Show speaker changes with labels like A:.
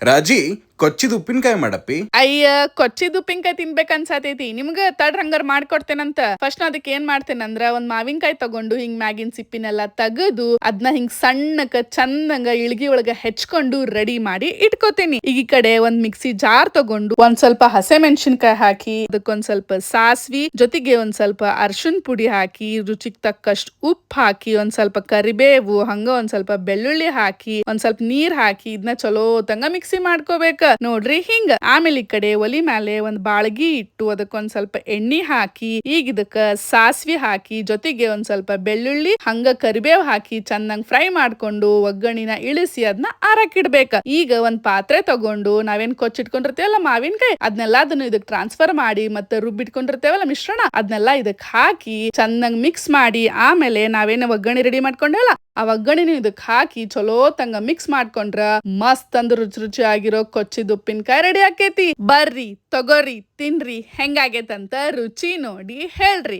A: ರಾಜಿ ಕೊಚ್ಚಿದ ಉಪ್ಪಿನಕಾಯಿ ಮಾಡಪ್ಪಿ.
B: ಅಯ್ಯ, ಕೊಚ್ಚಿದ ಉಪ್ಪಿನಕಾಯಿ ತಿನ್ಬೇಕ್ ಅನ್ಸಾತೈತಿ. ನಿಮ್ಗ ತಡ್ರ ಹಂಗಾರ ಮಾಡ್ಕೊಡ್ತೇನಂತ. ಫಸ್ಟ್ ನಾ ಅದಕ್ಕೆ ಏನ್ ಮಾಡ್ತೇನಂದ್ರ ಒಂದ್ ಮಾವಿನಕಾಯಿ ತಗೊಂಡು ಹಿಂಗ್ ಮ್ಯಾಗಿನ್ ಸಿಪ್ಪಿನೆಲ್ಲ ತೆಗೆದು ಅದನ್ನ ಹಿಂಗ್ ಸಣ್ಣಕ ಚಂದಂಗ ಇಳ್ಗಿ ಒಳಗ ಹೆಚ್ಕೊಂಡು ರೆಡಿ ಮಾಡಿ ಇಟ್ಕೋತೀನಿ. ಈಗ ಈ ಕಡೆ ಒಂದ್ ಮಿಕ್ಸಿ ಜಾರ್ ತಗೊಂಡು ಒಂದ್ ಸ್ವಲ್ಪ ಹಸೆ ಮೆಣಸಿನಕಾಯಿ ಹಾಕಿ ಅದಕ್ಕೊಂದ್ ಸ್ವಲ್ಪ ಸಾಸ್ವಿ ಜೊತೆಗೆ ಒಂದ್ ಸ್ವಲ್ಪ ಅರ್ಶಿನ್ ಪುಡಿ ಹಾಕಿ ರುಚಿಗೆ ತಕ್ಕಷ್ಟು ಉಪ್ಪು ಹಾಕಿ ಒಂದ್ ಸ್ವಲ್ಪ ಕರಿಬೇವು ಹಂಗ ಒಂದ್ ಸ್ವಲ್ಪ ಬೆಳ್ಳುಳ್ಳಿ ಹಾಕಿ ಒಂದ್ ಸ್ವಲ್ಪ ನೀರ್ ಹಾಕಿ ಇದನ್ನ ಚಲೋ ತಂಗ ಮಿಕ್ಸಿ ಮಾಡ್ಕೋಬೇಕ ನೋಡ್ರಿ ಹಿಂಗ. ಆಮೇಲೆ ಈ ಕಡೆ ಒಲಿ ಮ್ಯಾಲೆ ಒಂದ್ ಬಾಳ್ಗಿ ಇಟ್ಟು ಅದಕ್ಕೊಂದ್ ಸ್ವಲ್ಪ ಎಣ್ಣಿ ಹಾಕಿ ಈಗ ಇದಕ್ಕ ಸಾಸ್ವಿ ಹಾಕಿ ಜೊತೆಗೆ ಒಂದ್ ಸ್ವಲ್ಪ ಬೆಳ್ಳುಳ್ಳಿ ಹಂಗ ಕರಿಬೇವ್ ಹಾಕಿ ಚಂದಂಗ್ ಫ್ರೈ ಮಾಡ್ಕೊಂಡು ಒಗ್ಗಣಿನ ಇಳಿಸಿ ಅದನ್ನ ಆರಕ್ಕಿಡ್ಬೇಕ. ಈಗ ಒಂದ್ ಪಾತ್ರೆ ತಗೊಂಡು ನಾವೇನ್ ಕೊಚ್ಚಿಟ್ಕೊಂಡಿರ್ತೇವಲ್ಲ ಮಾವಿನಕಾಯಿ ಅದನ್ನೆಲ್ಲ ಅದನ್ನ ಇದಕ್ ಟ್ರಾನ್ಸ್ಫರ್ ಮಾಡಿ ಮತ್ತೆ ರುಬ್ಬಿಟ್ಕೊಂಡಿರ್ತೇವಲ್ಲ ಮಿಶ್ರಣ ಅದನ್ನೆಲ್ಲ ಇದಕ್ ಹಾಕಿ ಚಂದಂಗ್ ಮಿಕ್ಸ್ ಮಾಡಿ ಆಮೇಲೆ ನಾವೇನ ಒಗ್ಗರಣೆ ರೆಡಿ ಮಾಡ್ಕೊಂಡೇವಲ್ಲ ಆ ಒಗ್ಗಣಿನ ಇದಕ್ ಹಾಕಿ ಚಲೋ ತಂಗ ಮಿಕ್ಸ್ ಮಾಡ್ಕೊಂಡ್ರ ಮಸ್ತ್ ಅಂದ್ರ ರುಚಿ ರುಚಿ ಆಗಿರೋ ಕೊಚ್ಚಿದ ಉಪ್ಪಿನಕಾಯಿ ರೆಡಿ ಆಕೇತಿ. ಬರ್ರಿ ತಗೋರಿ ತಿನ್ರಿ ಹೆಂಗಾಗೇತಂತ ರುಚಿ ನೋಡಿ ಹೇಳ್ರಿ.